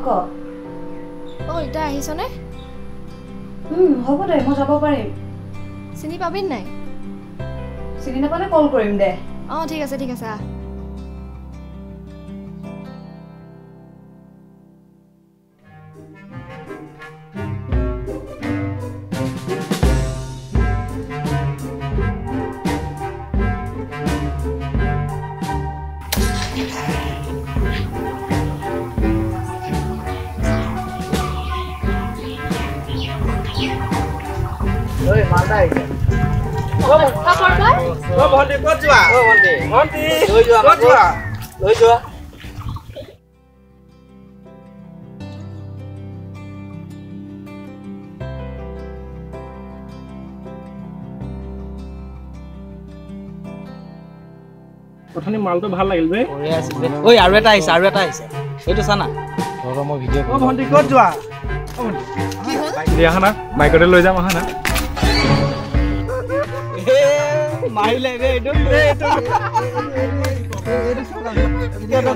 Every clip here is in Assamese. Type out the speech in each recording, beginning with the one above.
ক ইটা আহিছনে হ'ব দে মই যাব পাৰিম চিনি পাবিন নাই চিনি নাপালে কল কৰিম দে ঠিক আছে ঐ মালটা আহিছে ভণ্টি ক'ত যোৱা ভণ্টি লৈ যোৱা প্ৰথমে মালটো ভাল লাগিল বে ঐ আৰু এটা আহিছে এইটো চানা মই ভিডিঅ' ভণ্টি ক'ত যোৱা আহা না বাইকতে লৈ যাম আহা না মাৰিলে বে এইটো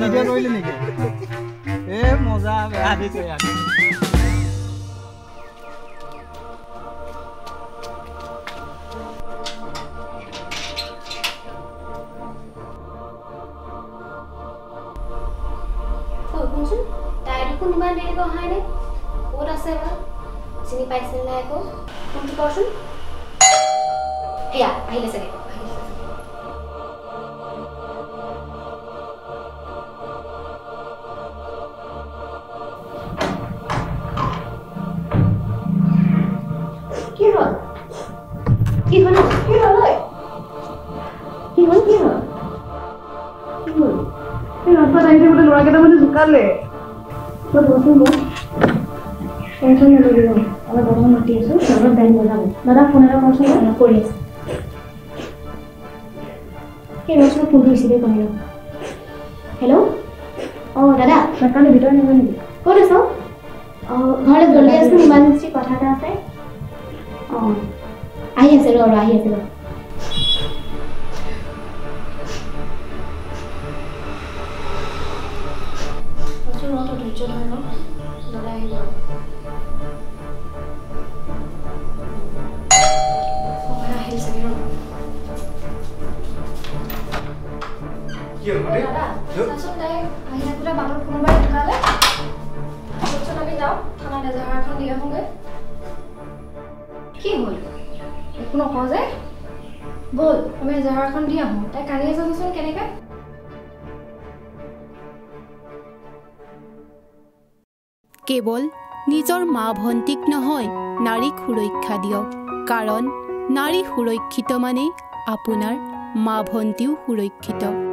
ভিডিঅ' কৰিলি নেকি মজা বেয়া দিছে তাই দেখোন ইমান দেৰিকৈ অহাই নাই ক'ত আছে বা চিনি পাইছিল নাই আকৌ ফোনটো কৰচোন এয়া আহিলে চাগে কি হ'ল ৰাস্তাত আহি থাকোঁতে ল'ৰা কেইটামানে জোকালে টেনশ্যন নল'বি অলপ বৰ্তমান মাতি আছোঁ অলপ টাইম বজাব দাদা ফোন এটা কৰচোন কৰি আছে সেই ৰচোন ফোনটো ৰিচিভে কৰিলোঁ হেল্ল' দাদা কাৰণে ভিতৰত নাযাওঁ নেকি ক'ত আছ ঘৰলৈ জলদি আছোঁ ইমাৰ্জেঞ্চি কথা এটা আছে আহি আছে ৰ ধৈৰ্য ধৰ দাদা আহিব আহিল চাগে তাৰপিছত তাই আহি থাকোঁতে বাটত কোনোবাই ঢুকালে তাৰপিছত আমি যাওঁ থানাত এজাহাৰ এখন দি আহোঁগৈ কি হ'ল একো নকওঁ যে ব'ল আমি এজাহাৰ এখন দি আহোঁ তাই কান্দি আছে চাচোন কেনেকৈ কেৱল নিজৰ মা ভণ্টিক নহয় নাৰীক সুৰক্ষা দিয়ক কাৰণ নাৰী সুৰক্ষিত মানে আপোনাৰ মা ভণ্টিও সুৰক্ষিত